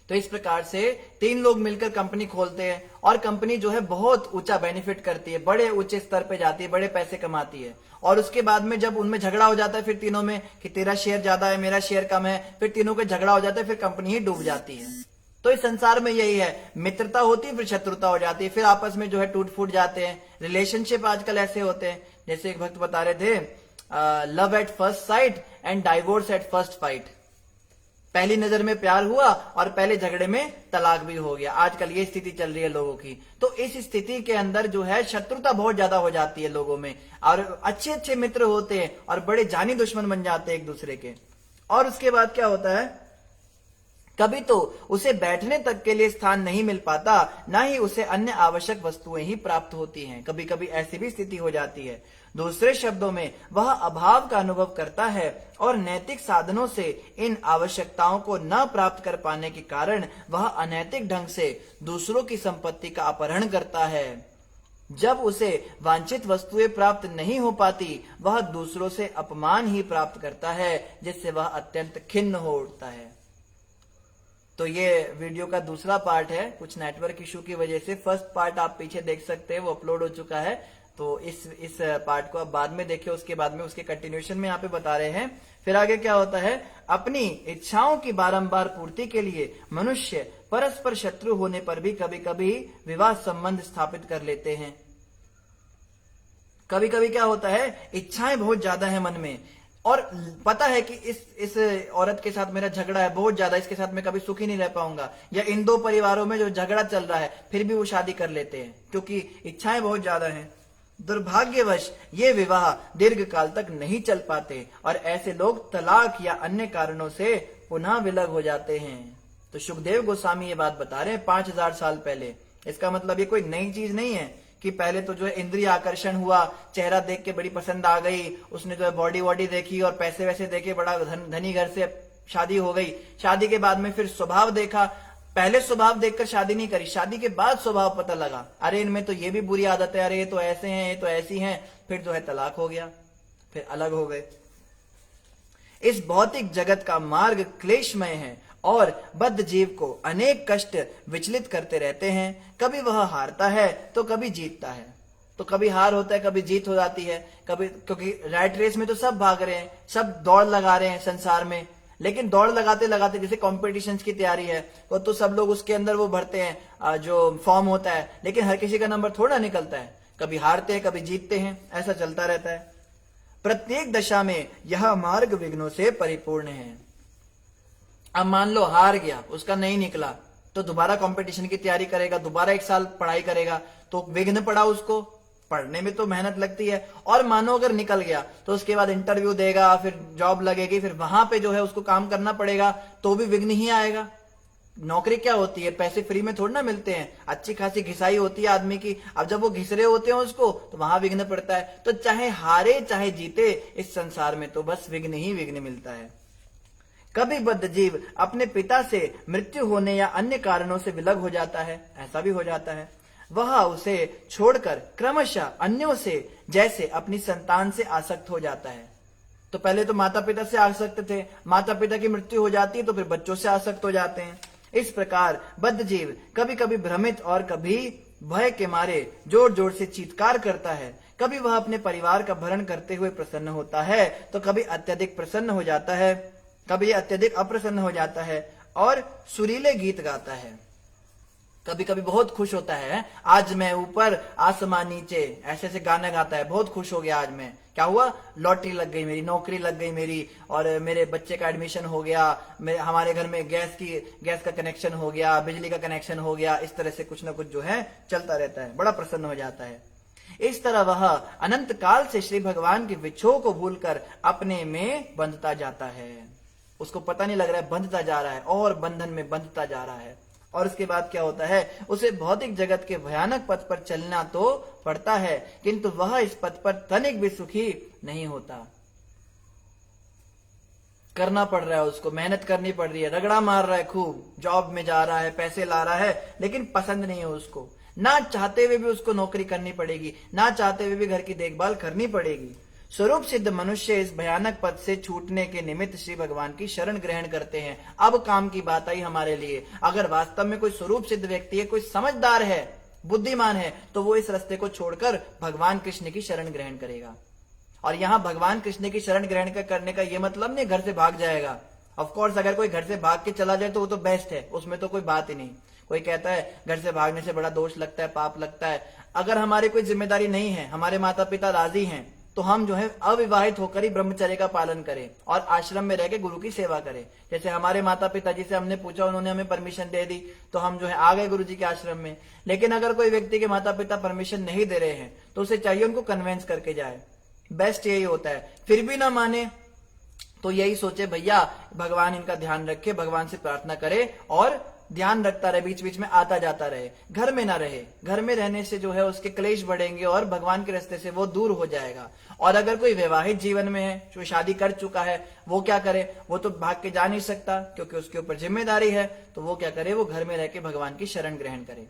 तो इस प्रकार से 3 लोग मिलकर कंपनी खोलते हैं और कंपनी जो है बहुत ऊंचा बेनिफिट करती है, बड़े ऊंचे स्तर पे जाती है, बड़े पैसे कमाती है। और उसके बाद में जब उनमें झगड़ा हो जाता है फिर तीनों में कि तेरा शेयर ज्यादा है, मेरा शेयर कम है, फिर तीनों का झगड़ा हो जाता है, फिर कंपनी ही डूब जाती है। तो इस संसार में यही है, मित्रता होती है फिर शत्रुता हो जाती है, फिर आपस में जो है टूट फूट जाते हैं। रिलेशनशिप आजकल ऐसे होते हैं, जैसे एक भक्त बता रहे थे, love at first sight and divorce at first fight. पहली नजर में प्यार हुआ और पहले झगड़े में तलाक भी हो गया। आजकल ये स्थिति चल रही है लोगों की। तो इस स्थिति के अंदर जो है शत्रुता बहुत ज्यादा हो जाती है लोगों में, और अच्छे अच्छे मित्र होते हैं और बड़े जानी दुश्मन बन जाते हैं एक दूसरे के। और उसके बाद क्या होता है, कभी तो उसे बैठने तक के लिए स्थान नहीं मिल पाता, ना ही उसे अन्य आवश्यक वस्तुएं ही प्राप्त होती हैं। कभी कभी ऐसी भी स्थिति हो जाती है। दूसरे शब्दों में वह अभाव का अनुभव करता है और नैतिक साधनों से इन आवश्यकताओं को न प्राप्त कर पाने के कारण वह अनैतिक ढंग से दूसरों की संपत्ति का अपहरण करता है। जब उसे वांछित वस्तुएं प्राप्त नहीं हो पाती, वह दूसरों से अपमान ही प्राप्त करता है, जिससे वह अत्यंत खिन्न हो उठता है। तो ये वीडियो का दूसरा पार्ट है, कुछ नेटवर्क इशू की वजह से। फर्स्ट पार्ट आप पीछे देख सकते हैं, वो अपलोड हो चुका है। तो इस पार्ट को आप बाद में देखिए, उसके बाद में उसके कंटिन्यूएशन में यहाँ पे बता रहे हैं। फिर आगे क्या होता है, अपनी इच्छाओं की बारंबार पूर्ति के लिए मनुष्य परस्पर शत्रु होने पर भी कभी कभी विवाह संबंध स्थापित कर लेते हैं। कभी कभी क्या होता है, इच्छाएं बहुत ज्यादा है मन में, और पता है कि इस औरत के साथ मेरा झगड़ा है बहुत ज्यादा, इसके साथ मैं कभी सुखी नहीं रह पाऊंगा, या इन दो परिवारों में जो झगड़ा चल रहा है, फिर भी वो शादी कर लेते हैं क्योंकि इच्छाएं बहुत ज्यादा हैं। दुर्भाग्यवश ये विवाह दीर्घ काल तक नहीं चल पाते और ऐसे लोग तलाक या अन्य कारणों से पुनः विलग हो जाते हैं। तो सुखदेव गोस्वामी ये बात बता रहे हैं 5000 साल पहले। इसका मतलब ये कोई नई चीज नहीं है कि पहले तो जो है इंद्रिय आकर्षण हुआ, चेहरा देख के बड़ी पसंद आ गई, उसने जो है बॉडी वॉडी देखी और पैसे वैसे देखे, बड़ा धनी घर से शादी हो गई। शादी के बाद में फिर स्वभाव देखा, पहले स्वभाव देखकर शादी नहीं करी, शादी के बाद स्वभाव पता लगा, अरे इनमें तो ये भी बुरी आदत है, अरे ये तो ऐसे हैं, ये तो ऐसी हैं, फिर जो है तलाक हो गया, फिर अलग हो गए। इस भौतिक जगत का मार्ग क्लेशमय है और बद्ध जीव को अनेक कष्ट विचलित करते रहते हैं। कभी वह हारता है तो कभी जीतता है, तो कभी हार होता है, कभी जीत हो जाती है, कभी, क्योंकि रैट रेस में तो सब भाग रहे हैं, सब दौड़ लगा रहे हैं संसार में, लेकिन दौड़ लगाते लगाते जैसे कॉम्पिटिशन्स की तैयारी है, वो तो सब लोग उसके अंदर वो भरते हैं जो फॉर्म होता है, लेकिन हर किसी का नंबर थोड़ा निकलता है, कभी हारते हैं कभी जीतते हैं, ऐसा चलता रहता है। प्रत्येक दशा में यह मार्ग विघ्नों से परिपूर्ण है। अब मान लो हार गया, उसका नहीं निकला, तो दोबारा कंपटीशन की तैयारी करेगा, दोबारा 1 साल पढ़ाई करेगा, तो विघ्न पड़ा उसको, पढ़ने में तो मेहनत लगती है। और मानो अगर निकल गया तो उसके बाद इंटरव्यू देगा, फिर जॉब लगेगी, फिर वहां पे जो है उसको काम करना पड़ेगा, तो भी विघ्न ही आएगा। नौकरी क्या होती है, पैसे फ्री में थोड़ा ना मिलते हैं, अच्छी खासी घिसाई होती है आदमी की। अब जब वो घिस रहे होते हैं उसको, तो वहां विघ्न पड़ता है। तो चाहे हारे चाहे जीते, इस संसार में तो बस विघ्न ही विघ्न मिलता है। कभी बद्ध जीव अपने पिता से मृत्यु होने या अन्य कारणों से विलग हो जाता है, ऐसा भी हो जाता है। वह उसे छोड़कर क्रमशः अन्यों से जैसे अपनी संतान से आसक्त हो जाता है। तो पहले तो माता पिता से आसक्त थे, माता पिता की मृत्यु हो जाती है तो फिर बच्चों से आसक्त हो जाते हैं। इस प्रकार बद्ध जीव कभी कभी भ्रमित और कभी भय के मारे जोर जोर से चीत्कार करता है। कभी वह अपने परिवार का भरण करते हुए प्रसन्न होता है, तो कभी अत्यधिक प्रसन्न हो जाता है, कभी अत्यधिक अप्रसन्न हो जाता है और सुरीले गीत गाता है। कभी कभी बहुत खुश होता है, आज मैं ऊपर आसमान नीचे, ऐसे ऐसे गाना गाता है, बहुत खुश हो गया, आज मैं क्या हुआ, लॉटरी लग गई मेरी, नौकरी लग गई मेरी, और मेरे बच्चे का एडमिशन हो गया, हमारे घर में गैस का कनेक्शन हो गया, बिजली का कनेक्शन हो गया। इस तरह से कुछ ना कुछ जो है चलता रहता है, बड़ा प्रसन्न हो जाता है। इस तरह वह अनंत काल से श्री भगवान के विच्छोह को भूलकर अपने में बंधता जाता है। उसको पता नहीं लग रहा है, बंधता जा रहा है और बंधन में बंधता जा रहा है। और उसके बाद क्या होता है, उसे भौतिक जगत के भयानक पथ पर चलना तो पड़ता है, किंतु वह इस पथ पर तनिक भी सुखी नहीं होता। करना पड़ रहा है उसको, मेहनत करनी पड़ रही है, रगड़ा मार रहा है खूब, जॉब में जा रहा है, पैसे ला रहा है, लेकिन पसंद नहीं है उसको। ना चाहते हुए भी उसको नौकरी करनी पड़ेगी, ना चाहते हुए भी घर की देखभाल करनी पड़ेगी। स्वरूप सिद्ध मनुष्य इस भयानक पद से छूटने के निमित्त श्री भगवान की शरण ग्रहण करते हैं। अब काम की बात आई हमारे लिए, अगर वास्तव में कोई स्वरूप सिद्ध व्यक्ति है, कोई समझदार है, बुद्धिमान है, तो वो इस रास्ते को छोड़कर भगवान कृष्ण की शरण ग्रहण करेगा। और यहां भगवान कृष्ण की शरण ग्रहण करने का यह मतलब नहीं घर से भाग जाएगा। ऑफ कोर्स अगर कोई घर से भाग के चला जाए तो वो तो बेस्ट है, उसमें तो कोई बात ही नहीं। कोई कहता है घर से भागने से बड़ा दोष लगता है, पाप लगता है। अगर हमारी कोई जिम्मेदारी नहीं है, हमारे माता पिता राजी हैं, तो हम जो है अविवाहित होकर ही ब्रह्मचर्य का पालन करें और आश्रम में रह के गुरु की सेवा करें। जैसे हमारे माता पिता जी से हमने पूछा, उन्होंने हमें परमिशन दे दी, तो हम जो है आ गए गुरु जी के आश्रम में। लेकिन अगर कोई व्यक्ति के माता पिता परमिशन नहीं दे रहे हैं तो उसे चाहिए उनको कन्वेंस करके जाए, बेस्ट यही होता है। फिर भी ना माने तो यही सोचे भैया भगवान इनका ध्यान रखे, भगवान से प्रार्थना करे और ध्यान रखता रहे, बीच बीच में आता जाता रहे, घर में ना रहे। घर में रहने से जो है उसके क्लेश बढ़ेंगे और भगवान के रास्ते से वो दूर हो जाएगा। और अगर कोई वैवाहिक जीवन में है, जो शादी कर चुका है, वो क्या करे? वो तो भाग के जा नहीं सकता क्योंकि उसके ऊपर जिम्मेदारी है। तो वो क्या करे? वो घर में रह के भगवान की शरण ग्रहण करे।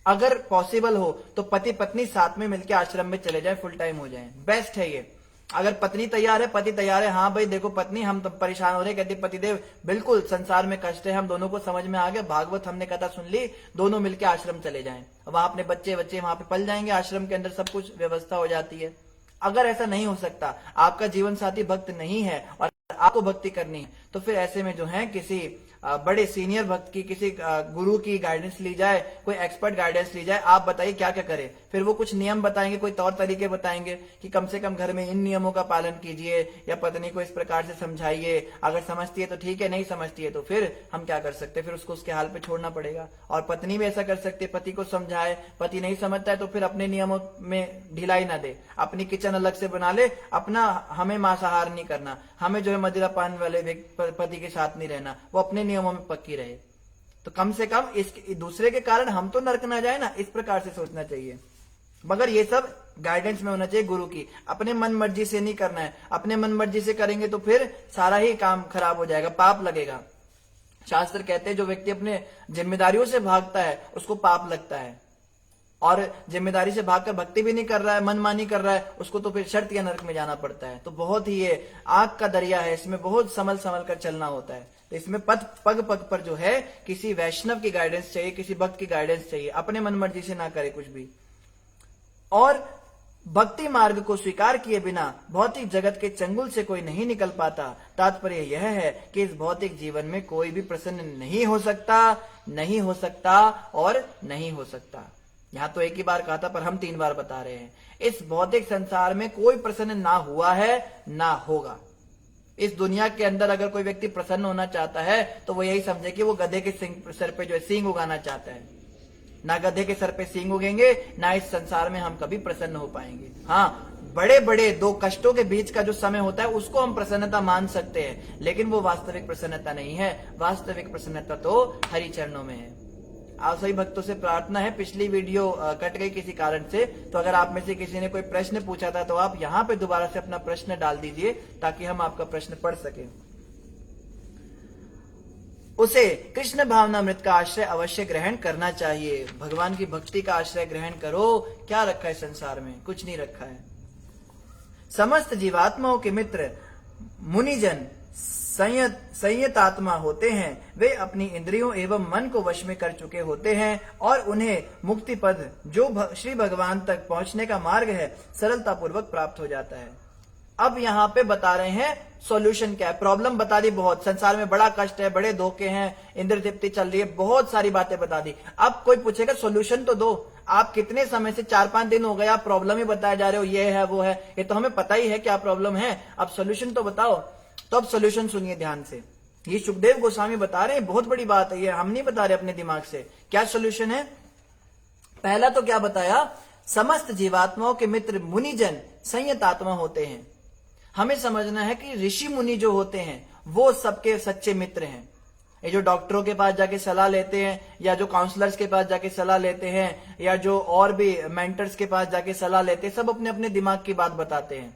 अगर पॉसिबल हो तो पति पत्नी साथ में मिलकर आश्रम में चले जाए, फुल टाइम हो जाए, बेस्ट है ये। अगर पत्नी तैयार है, पति तैयार है, हाँ भाई देखो पत्नी हम तो परेशान हो रहे, कहती पतिदेव बिल्कुल संसार में कष्ट है, हम दोनों को समझ में आ गया, भागवत हमने कथा सुन ली, दोनों मिलकर आश्रम चले जाएं। वहां अपने बच्चे वहां पे पल जाएंगे, आश्रम के अंदर सब कुछ व्यवस्था हो जाती है। अगर ऐसा नहीं हो सकता, आपका जीवन साथी भक्त नहीं है और आपको भक्ति करनी है, तो फिर ऐसे में जो है किसी बड़े सीनियर भक्त की, किसी गुरु की गाइडेंस ली जाए, कोई एक्सपर्ट गाइडेंस ली जाए। आप बताइए क्या क्या करें? फिर वो कुछ नियम बताएंगे, कोई तौर तरीके बताएंगे कि कम से कम घर में इन नियमों का पालन कीजिए, या पत्नी को इस प्रकार से समझाइए, अगर समझती है तो ठीक है, नहीं समझती है तो फिर हम क्या कर सकते हैं? फिर उसको उसके हाल पे छोड़ना पड़ेगा। और पत्नी भी ऐसा कर सकती है, पति को समझाए, पति नहीं समझता है तो फिर अपने नियमों में ढिलाई ना दे, अपनी किचन अलग से बना ले अपना। हमें मांसाहार नहीं करना, हमें जो है मदिरा पान वाले पति के साथ नहीं रहना, वो अपने नियमों में पक्की रहे। तो कम से कम इस दूसरे के कारण हम तो नरक ना जाए ना, इस प्रकार से सोचना चाहिए। मगर ये सब गाइडेंस में होना चाहिए गुरु की, अपने मन मर्जी से नहीं करना है। अपने मन मर्जी से करेंगे तो फिर सारा ही काम खराब हो जाएगा, पाप लगेगा। शास्त्र कहते हैं जो व्यक्ति अपने जिम्मेदारियों से भागता है उसको पाप लगता है, और जिम्मेदारी से भागकर भक्ति भी नहीं कर रहा है, मनमानी कर रहा है, उसको तो फिर शर्त या नरक में जाना पड़ता है। तो बहुत ही ये आग का दरिया है, इसमें बहुत संभल संभल कर चलना होता है। तो इसमें पग पग पर जो है किसी वैष्णव की गाइडेंस चाहिए, किसी भक्त की गाइडेंस चाहिए, अपने मन मर्जी से ना करे कुछ भी। और भक्ति मार्ग को स्वीकार किए बिना भौतिक जगत के चंगुल से कोई नहीं निकल पाता। तात्पर्य यह है कि इस भौतिक जीवन में कोई भी प्रसन्न नहीं हो सकता, नहीं हो सकता और नहीं हो सकता। यहां तो एक ही बार कहा था पर हम 3 बार बता रहे हैं। इस भौतिक संसार में कोई प्रसन्न ना हुआ है ना होगा। इस दुनिया के अंदर अगर कोई व्यक्ति प्रसन्न होना चाहता है तो वो यही समझे कि वो गधे के सर पे जो है सींग उगाना चाहता है। ना गधे के सर पे सींग उगेंगे, ना इस संसार में हम कभी प्रसन्न हो पाएंगे। हाँ, बड़े बड़े 2 कष्टों के बीच का जो समय होता है उसको हम प्रसन्नता मान सकते हैं, लेकिन वो वास्तविक प्रसन्नता नहीं है। वास्तविक प्रसन्नता तो हरि चरणों में है। आप सभी भक्तों से प्रार्थना है, पिछली वीडियो कट गई किसी कारण से, तो अगर आप में से किसी ने कोई प्रश्न पूछा था तो आप यहाँ पे दोबारा से अपना प्रश्न डाल दीजिए ताकि हम आपका प्रश्न पढ़ सकें। उसे कृष्ण भावनामृत का आश्रय अवश्य ग्रहण करना चाहिए। भगवान की भक्ति का आश्रय ग्रहण करो। क्या रखा है संसार में? कुछ नहीं रखा है। समस्त जीवात्माओं के मित्र मुनिजन संयतात्मा होते हैं। वे अपनी इंद्रियों एवं मन को वश में कर चुके होते हैं और उन्हें मुक्ति पद जो श्री भगवान तक पहुंचने का मार्ग है सरलता पूर्वक प्राप्त हो जाता है। अब यहाँ पे बता रहे हैं सॉल्यूशन क्या है। प्रॉब्लम बता दी बहुत, संसार में बड़ा कष्ट है, बड़े धोखे हैं, इंद्र तृप्ति चल रही है, बहुत सारी बातें बता दी। अब कोई पूछेगा सॉल्यूशन तो दो। आप कितने समय से 4-5 दिन हो गए आप प्रॉब्लम ही बताए जा रहे हो, ये है वो है, ये तो हमें पता ही है क्या प्रॉब्लम है, अब सॉल्यूशन तो बताओ। तो अब सॉल्यूशन सुनिए ध्यान से। ये सुखदेव गोस्वामी बता रहे हैं, बहुत बड़ी बात है ये, हम नहीं बता रहे अपने दिमाग से। क्या सॉल्यूशन है? पहला तो क्या बताया? समस्त जीवात्माओं के मित्र मुनिजन संयतात्मा होते हैं। हमें समझना है कि ऋषि मुनि जो होते हैं वो सबके सच्चे मित्र हैं। ये जो डॉक्टरों के पास जाके सलाह लेते हैं, या जो काउंसलर्स के पास जाके सलाह लेते हैं, या जो और भी मेंटर्स के पास जाके सलाह लेते हैं, सब अपने अपने दिमाग की बात बताते हैं।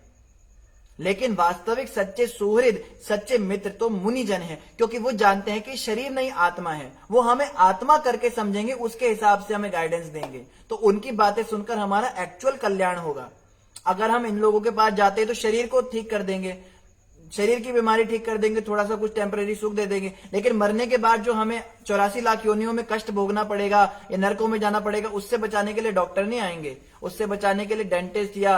लेकिन वास्तविक सच्चे सुहृद, सच्चे मित्र तो मुनिजन है, क्योंकि वो जानते हैं कि शरीर नहीं आत्मा है। वो हमें आत्मा करके समझेंगे, उसके हिसाब से हमें गाइडेंस देंगे, तो उनकी बातें सुनकर हमारा एक्चुअल कल्याण होगा। अगर हम इन लोगों के पास जाते हैं तो शरीर को ठीक कर देंगे, शरीर की बीमारी ठीक कर देंगे, थोड़ा सा कुछ टेम्परेरी सुख दे देंगे, लेकिन मरने के बाद जो हमें 84 लाख योनियों में कष्ट भोगना पड़ेगा या नरकों में जाना पड़ेगा, उससे बचाने के लिए डॉक्टर नहीं आएंगे, उससे बचाने के लिए डेंटिस्ट या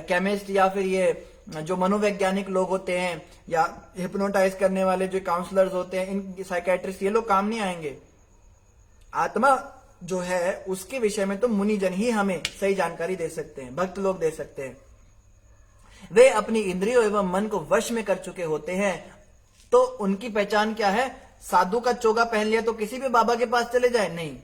केमिस्ट या फिर ये जो मनोवैज्ञानिक लोग होते हैं या हिप्नोटाइज करने वाले जो काउंसलर्स होते हैं, इन साइकेट्रिस्ट, ये लोग काम नहीं आएंगे। आत्मा जो है उसके विषय में तो मुनिजन ही हमें सही जानकारी दे सकते हैं, भक्त लोग दे सकते हैं। वे अपनी इंद्रियों एवं मन को वश में कर चुके होते हैं, तो उनकी पहचान क्या है? साधु का चोगा पहन लिया तो किसी भी बाबा के पास चले जाए? नहीं।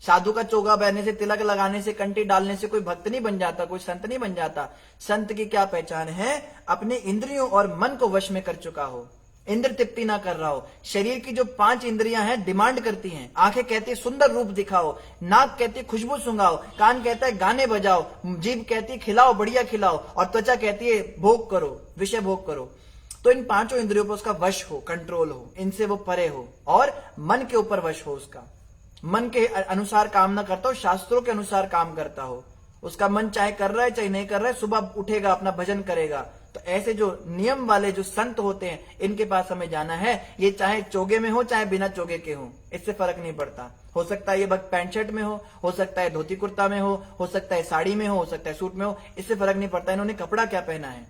साधु का चोगा पहनने से, तिलक लगाने से, कंठी डालने से कोई भक्त नहीं बन जाता, कोई संत नहीं बन जाता। संत की क्या पहचान है? अपने इंद्रियों और मन को वश में कर चुका हो, इंद्र तृप्ति ना कर रहा हो। शरीर की जो 5 इंद्रियां हैं डिमांड करती हैं। आंखें कहती है सुंदर रूप दिखाओ, नाक कहती है खुशबू सुंघाओ, कान कहता है गाने बजाओ, जीभ कहती है खिलाओ, बढ़िया खिलाओ, और त्वचा कहती है भोग करो, विषय भोग करो। तो इन 5 इंद्रियों पर उसका वश हो, कंट्रोल हो, इनसे वो परे हो, और मन के ऊपर वश हो, उसका मन के अनुसार काम ना करता हो, शास्त्रों के अनुसार काम करता हो। उसका मन चाहे कर रहा है चाहे नहीं कर रहा है, सुबह उठेगा अपना भजन करेगा। तो ऐसे जो नियम वाले जो संत होते हैं, इनके पास हमें जाना है। ये चाहे चोगे में हो चाहे बिना चोगे के हो, इससे फर्क नहीं पड़ता। हो सकता है ये भक्त पैंट शर्ट में हो सकता है धोती कुर्ता में हो सकता है साड़ी में हो सकता है सूट में हो, इससे फर्क नहीं पड़ता इन्होंने कपड़ा क्या पहना है।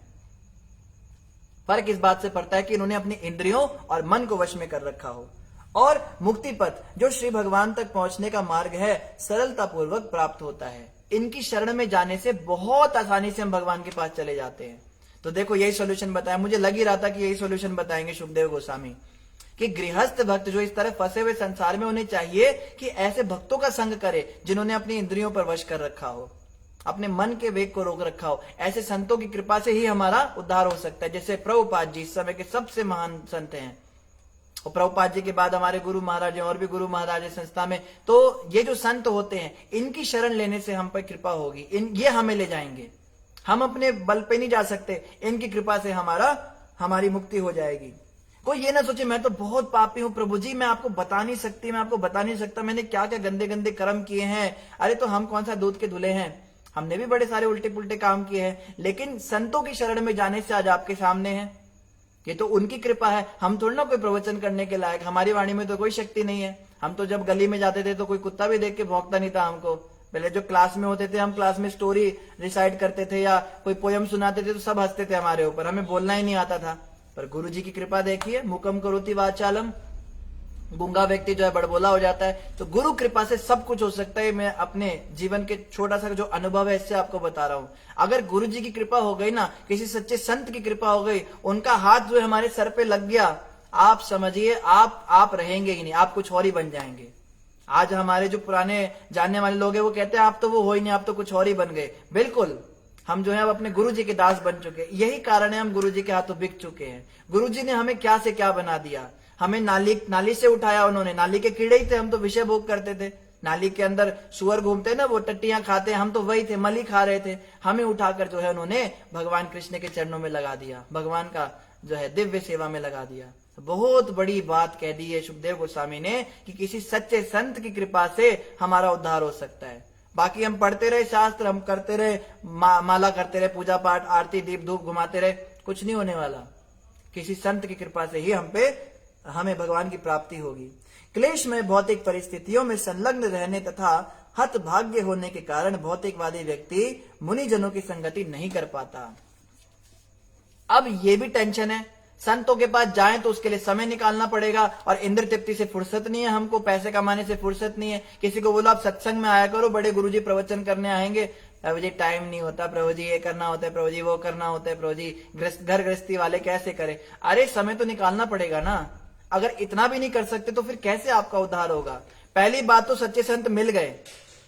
फर्क इस बात से पड़ता है कि इन्होंने अपनी इंद्रियों और मन को वश में कर रखा हो। और मुक्ति पथ जो श्री भगवान तक पहुंचने का मार्ग है, सरलता पूर्वक प्राप्त होता है। इनकी शरण में जाने से बहुत आसानी से हम भगवान के पास चले जाते हैं। तो देखो यही सॉल्यूशन बताया, मुझे लग ही रहा था कि यही सॉल्यूशन बताएंगे सुखदेव गोस्वामी, कि गृहस्थ भक्त जो इस तरह फंसे हुए संसार में, उन्हें चाहिए कि ऐसे भक्तों का संग करे जिन्होंने अपनी इंद्रियों पर वश कर रखा हो, अपने मन के वेग को रोक रखा हो। ऐसे संतों की कृपा से ही हमारा उद्धार हो सकता है। जैसे प्रभुपाद जी इस समय के सबसे महान संत हैं, और प्रभुपाद जी के बाद हमारे गुरु महाराज हैं, और भी गुरु महाराज है संस्था में। तो ये जो संत होते हैं, इनकी शरण लेने से हम पर कृपा होगी, ये हमें ले जाएंगे। हम अपने बल पे नहीं जा सकते, इनकी कृपा से हमारी मुक्ति हो जाएगी। कोई ये ना सोचे मैं तो बहुत पापी हूं प्रभु जी, मैं आपको बता नहीं सकती, मैं आपको बता नहीं सकता मैंने क्या क्या गंदे गंदे कर्म किए हैं। अरे तो हम कौन सा दूध के धुले हैं, हमने भी बड़े सारे उल्टे पुल्टे काम किए हैं, लेकिन संतों की शरण में जाने से आज आपके सामने है। ये तो उनकी कृपा है, हम थोड़ा ना कोई प्रवचन करने के लायक, हमारी वाणी में तो कोई शक्ति नहीं है। हम तो जब गली में जाते थे तो कोई कुत्ता भी देख के भौंकता नहीं था हमको। पहले जो क्लास में होते थे, हम क्लास में स्टोरी रिसाइट करते थे या कोई पोयम सुनाते थे तो सब हंसते थे हमारे ऊपर, हमें बोलना ही नहीं आता था। पर गुरु जी की कृपा देखिए, मुकम करोति वाचालम, गूंगा व्यक्ति जो है बड़बोला हो जाता है। तो गुरु कृपा से सब कुछ हो सकता है। मैं अपने जीवन के छोटा सा जो अनुभव है इससे आपको बता रहा हूं। अगर गुरु जी की कृपा हो गई ना, किसी सच्चे संत की कृपा हो गई, उनका हाथ जो है हमारे सर पे लग गया, आप समझिए आप रहेंगे ही नहीं, आप कुछ और ही बन जाएंगे। आज हमारे जो पुराने जानने वाले लोग हैं वो कहते हैं आप तो वो हो ही नहीं, आप तो कुछ और ही बन गए। बिल्कुल, हम जो है अब अपने गुरु जी के दास बन चुके हैं। यही कारण है हम गुरु जी के हाथों बिक चुके हैं। गुरु जी ने हमें क्या से क्या बना दिया, हमें नाली से उठाया उन्होंने, नाली के कीड़े ही थे, हम तो विषय भोग करते थे। नाली के अंदर सुअर घूमते ना, वो टट्टियां खाते, हम तो वही थे, मली खा रहे थे। हमें उठाकर जो है उन्होंने भगवान कृष्ण के चरणों में लगा दिया, भगवान का जो है दिव्य सेवा में लगा दिया। बहुत बड़ी बात कह दी है सुखदेव गोस्वामी ने कि किसी सच्चे संत की कृपा से हमारा उद्धार हो सकता है। बाकी हम पढ़ते रहे शास्त्र, हम करते रहे माला करते रहे, पूजा पाठ आरती दीप धूप घुमाते रहे, कुछ नहीं होने वाला। किसी संत की कृपा से ही हमें भगवान की प्राप्ति होगी। क्लेश में भौतिक परिस्थितियों में संलग्न रहने तथा हतभाग्य होने के कारण भौतिकवादी व्यक्ति मुनिजनों की संगति नहीं कर पाता। अब ये भी टेंशन है, संतों के पास जाएं तो उसके लिए समय निकालना पड़ेगा, और इंद्र तृप्ति से फुर्सत नहीं है हमको, पैसे कमाने से फुर्सत नहीं है। किसी को बोलो आप सत्संग में आया करो, बड़े गुरुजी प्रवचन करने आएंगे, प्रभु जी टाइम नहीं होता, प्रभु जी ये करना होता है, प्रभु जी वो करना होता है, प्रभु जी घर गृहस्थी वाले कैसे करे। अरे समय तो निकालना पड़ेगा ना। अगर इतना भी नहीं कर सकते तो फिर कैसे आपका उद्धार होगा। पहली बात तो सच्चे संत मिल गए,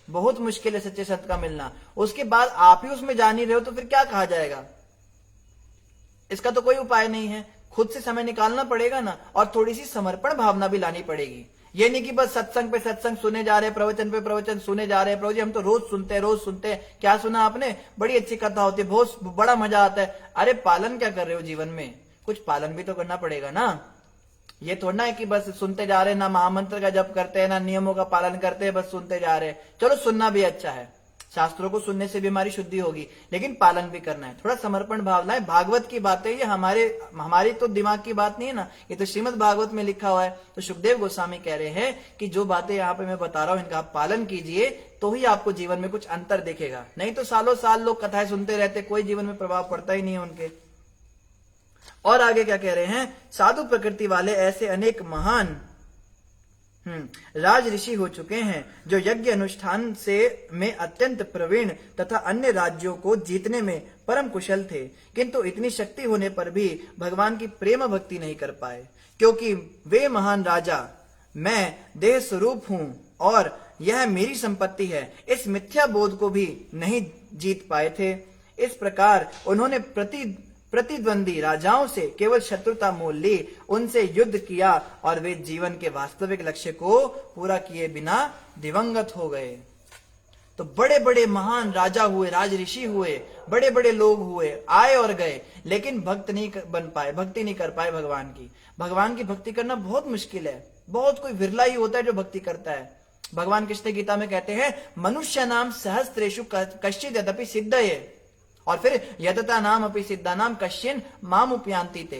बहुत मुश्किल है सच्चे संत का मिलना। उसके बाद आप ही उसमें जा नहीं रहे हो तो फिर क्या कहा जाएगा। इसका तो कोई उपाय नहीं है, खुद से समय निकालना पड़ेगा ना, और थोड़ी सी समर्पण भावना भी लानी पड़ेगी। ये नहीं कि बस सत्संग पे सत्संग सुने जा रहे हैं, प्रवचन पे प्रवचन सुने जा रहे हैं। प्रभु जी हम तो रोज सुनते हैं। क्या सुना आपने, बड़ी अच्छी कथा होती है, बहुत बड़ा मजा आता है। अरे पालन क्या कर रहे हो जीवन में, कुछ पालन भी तो करना पड़ेगा ना। ये थोड़ा है कि बस सुनते जा रहे हैं, ना महामंत्र का जप करते हैं, ना नियमों का पालन करते हैं, बस सुनते जा रहे हैं। चलो सुनना भी अच्छा है, शास्त्रों को सुनने से भी हमारी शुद्धि होगी, लेकिन पालन भी करना है, थोड़ा समर्पण भाव लाए। भागवत की बातें ये हमारी तो दिमाग की बात नहीं है ना, ये तो श्रीमद् भागवत में लिखा हुआ है। तो सुखदेव गोस्वामी कह रहे हैं कि जो बातें यहाँ पे मैं बता रहा हूं इनका आप पालन कीजिए, तो ही आपको जीवन में कुछ अंतर दिखेगा। नहीं तो सालों साल लोग कथाएं सुनते रहते, कोई जीवन में प्रभाव पड़ता ही नहीं है उनके। और आगे क्या कह रहे हैं, साधु प्रकृति वाले ऐसे अनेक महान राज ऋषि हो चुके हैं जो यज्ञ अनुष्ठान से में अत्यंत प्रवीण तथा अन्य राज्यों को जीतने में परम कुशल थे, किंतु इतनी शक्ति होने पर भी भगवान की प्रेम भक्ति नहीं कर पाए, क्योंकि वे महान राजा मैं देह स्वरूप हूं और यह मेरी संपत्ति है, इस मिथ्या बोध को भी नहीं जीत पाए थे। इस प्रकार उन्होंने प्रतिद्वंदी राजाओं से केवल शत्रुता मोल ली, उनसे युद्ध किया और वे जीवन के वास्तविक लक्ष्य को पूरा किए बिना दिवंगत हो गए। तो बड़े बड़े महान राजा हुए, राज ऋषि हुए, बड़े बड़े लोग हुए, आए और गए, लेकिन भक्त नहीं बन पाए, भक्ति नहीं कर पाए भगवान की। भगवान की भक्ति करना बहुत मुश्किल है, बहुत कोई विरला ही होता है जो भक्ति करता है। भगवान कृष्ण गीता में कहते हैं मनुष्य नाम सहस्त्रेषु कश्चित् यदपि सिद्धये, और फिर यतता नाम अपि सिद्धा नाम कश्चिन माम उपयांति ते।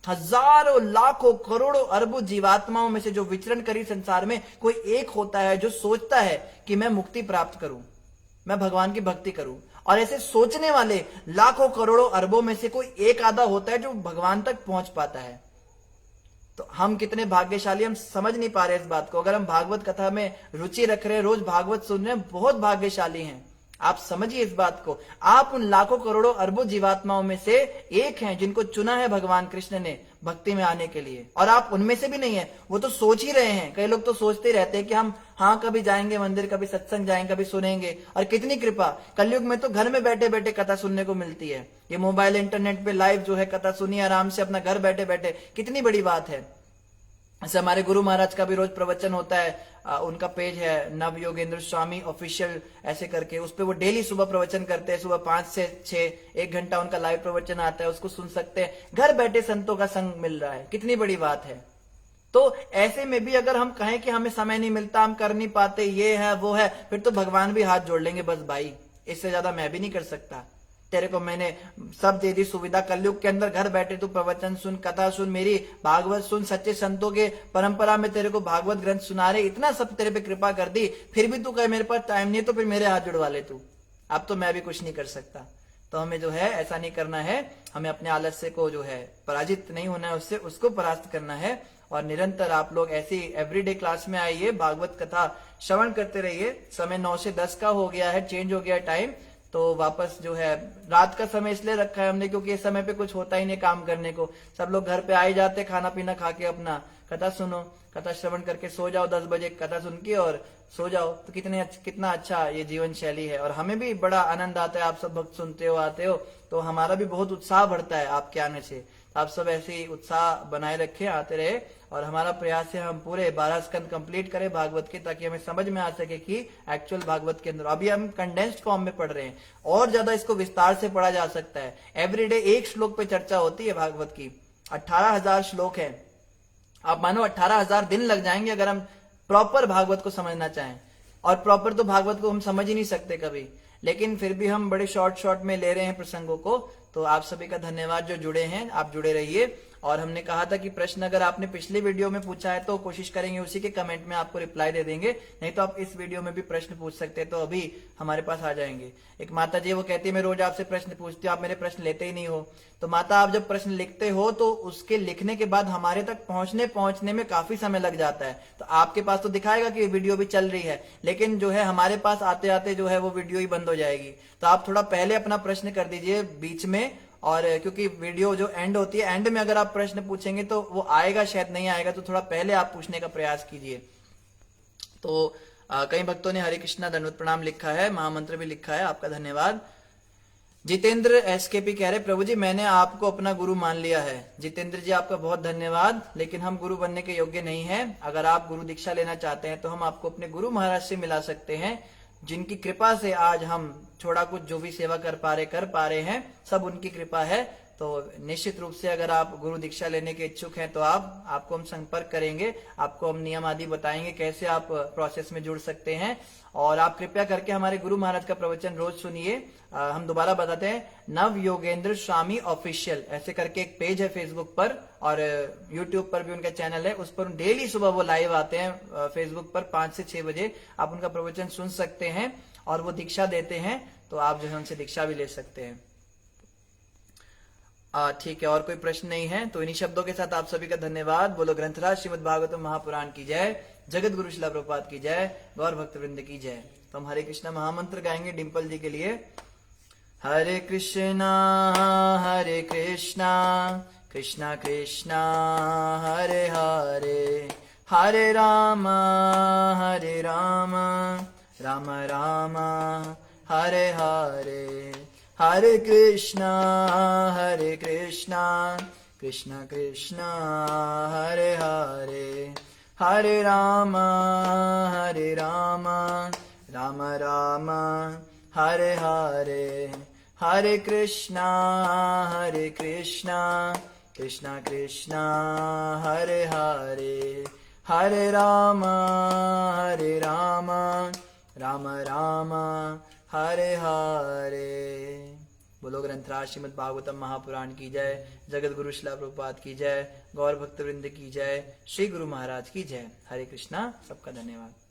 हजारों लाखों करोड़ों अरबों जीवात्माओं में से जो विचरण करी संसार में, कोई एक होता है जो सोचता है कि मैं मुक्ति प्राप्त करूं, मैं भगवान की भक्ति करूं। और ऐसे सोचने वाले लाखों करोड़ों अरबों में से कोई एक आधा होता है जो भगवान तक पहुंच पाता है। तो हम कितने भाग्यशाली, हम समझ नहीं पा रहे इस बात को। अगर हम भागवत कथा में रुचि रख रहे हैं, रोज भागवत सुन रहे हैं, बहुत भाग्यशाली हैं। आप समझिए इस बात को, आप उन लाखों करोड़ों अरबों जीवात्माओं में से एक हैं जिनको चुना है भगवान कृष्ण ने भक्ति में आने के लिए, और आप उनमें से भी नहीं है। वो तो सोच ही रहे हैं, कई लोग तो सोचते रहते हैं कि हम कभी जाएंगे मंदिर, कभी सत्संग जाएंगे, कभी सुनेंगे। और कितनी कृपा, कलयुग में तो घर में बैठे बैठे कथा सुनने को मिलती है। ये मोबाइल इंटरनेट पे लाइव जो है कथा सुनिए आराम से अपना घर बैठे बैठे, कितनी बड़ी बात है। ऐसे हमारे गुरु महाराज का भी रोज प्रवचन होता है, उनका पेज है नव योगेंद्र स्वामी ऑफिशियल ऐसे करके, उस पे वो डेली सुबह प्रवचन करते हैं, सुबह 5 से 6 1 घंटा उनका लाइव प्रवचन आता है, उसको सुन सकते हैं। घर बैठे संतों का संग मिल रहा है, कितनी बड़ी बात है। तो ऐसे में भी अगर हम कहें कि हमें समय नहीं मिलता, हम कर नहीं पाते, ये है वो है, फिर तो भगवान भी हाथ जोड़ लेंगे, बस भाई इससे ज्यादा मैं भी नहीं कर सकता, तेरे को मैंने सब दे दी सुविधा। कलयुग के अंदर घर बैठे तू प्रवचन सुन, कथा सुन, मेरी भागवत सुन, सच्चे संतों के परंपरा में तेरे को भागवत ग्रंथ सुना रहे, इतना सब तेरे पे कृपा कर दी, फिर भी तू कहे मेरे पास टाइम नहीं है, तो फिर मेरे हाथ जुड़वा ले तू, अब तो मैं भी कुछ नहीं कर सकता। तो हमें जो है ऐसा नहीं करना है, हमें अपने आलस्य को जो है पराजित नहीं होना है, उससे उसको परास्त करना है। और निरंतर आप लोग ऐसी एवरीडे क्लास में आइए, भागवत कथा श्रवण करते रहिए। समय 9 से 10 का हो गया है, चेंज हो गया टाइम, तो वापस जो है रात का समय इसलिए रखा है हमने क्योंकि इस समय पे कुछ होता ही नहीं काम करने को, सब लोग घर पे आ ही जाते, खाना पीना खा के अपना कथा सुनो, कथा श्रवण करके सो जाओ, 10 बजे कथा सुन के और सो जाओ। तो कितना अच्छा ये जीवन शैली है, और हमें भी बड़ा आनंद आता है। आप सब भक्त सुनते हो, आते हो, तो हमारा भी बहुत उत्साह बढ़ता है आपके आने से। आप सब ऐसे ही उत्साह बनाए रखें, आते रहे, और हमारा प्रयास है हम पूरे 12 स्कंद कंप्लीट करें भागवत के, ताकि हमें समझ में आ सके कि एक्चुअल भागवत के अंदर, अभी हम कंडेंस्ड फॉर्म में पढ़ रहे हैं, और ज्यादा इसको विस्तार से पढ़ा जा सकता है। एवरीडे एक श्लोक पे चर्चा होती है भागवत की, 18,000 श्लोक है। आप मानो 18,000 दिन लग जाएंगे अगर हम प्रॉपर भागवत को समझना चाहें, और प्रॉपर तो भागवत को हम समझ ही नहीं सकते कभी, लेकिन फिर भी हम बड़े शॉर्ट में ले रहे हैं प्रसंगों को। तो आप सभी का धन्यवाद जो जुड़े हैं, आप जुड़े रहिए। और हमने कहा था कि प्रश्न अगर आपने पिछली वीडियो में पूछा है तो कोशिश करेंगे उसी के कमेंट में आपको रिप्लाई दे देंगे, नहीं तो आप इस वीडियो में भी प्रश्न पूछ सकते हैं, तो अभी हमारे पास आ जाएंगे। एक माता जी वो कहती है मैं रोज आपसे प्रश्न पूछती हूँ, आप मेरे प्रश्न लेते ही नहीं हो। तो माता, आप जब प्रश्न लिखते हो तो उसके लिखने के बाद हमारे तक पहुंचने में काफी समय लग जाता है। तो आपके पास तो दिखाएगा कि वीडियो भी चल रही है, लेकिन जो है हमारे पास आते आते जो है वो वीडियो ही बंद हो जाएगी। तो आप थोड़ा पहले अपना प्रश्न कर दीजिए बीच में, और क्योंकि वीडियो जो एंड होती है, एंड में अगर आप प्रश्न पूछेंगे तो वो आएगा, शायद नहीं आएगा, तो थोड़ा पहले आप पूछने का प्रयास कीजिए। तो कई भक्तों ने हरे कृष्णा दंडवत प्रणाम लिखा है, महामंत्र भी लिखा है, आपका धन्यवाद। जितेंद्र एसकेपी कह रहे प्रभु जी मैंने आपको अपना गुरु मान लिया है। जितेंद्र जी आपका बहुत धन्यवाद, लेकिन हम गुरु बनने के योग्य नहीं हैं। अगर आप गुरु दीक्षा लेना चाहते हैं तो हम आपको अपने गुरु महाराज से मिला सकते हैं, जिनकी कृपा से आज हम थोड़ा कुछ जो भी सेवा कर पा रहे हैं, सब उनकी कृपा है। तो निश्चित रूप से अगर आप गुरु दीक्षा लेने के इच्छुक हैं तो आपको हम संपर्क करेंगे, आपको हम नियम आदि बताएंगे कैसे आप प्रोसेस में जुड़ सकते हैं। और आप कृपया करके हमारे गुरु महाराज का प्रवचन रोज सुनिए। हम दोबारा बताते हैं, नव योगेंद्र स्वामी ऑफिशियल ऐसे करके एक पेज है फेसबुक पर, और यूट्यूब पर भी उनका चैनल है, उस पर डेली सुबह वो लाइव आते हैं फेसबुक पर 5 से 6 बजे। आप उनका प्रवचन सुन सकते हैं और वो दीक्षा देते हैं, तो आप जो है उनसे दीक्षा भी ले सकते हैं। ठीक है, और कोई प्रश्न नहीं है तो इन्हीं शब्दों के साथ आप सभी का धन्यवाद। बोलो ग्रंथराज श्रीमद् भागवतम महापुराण की जय, जगत गुरु शिला प्रभुपाद की जय, गौर भक्त वृंद की जय। तो हम हरे कृष्णा महामंत्र गाएंगे डिम्पल जी के लिए। हरे कृष्णा कृष्णा कृष्णा हरे हरे, हरे राम राम राम हरे हरे, हरे कृष्णा कृष्णा कृष्णा हरे हरे, हरे राम राम राम हरे हरे, हरे कृष्णा कृष्णा कृष्णा हरे हरे, हरे राम राम राम हरे हरे। बोलो ग्रंथराज श्रीमद् भागवतम महापुराण की जय, जगत गुरु शिला प्रभुपाद की जय, गौर भक्त वृंद की जय, श्री गुरु महाराज की जय। हरे कृष्णा, सबका धन्यवाद।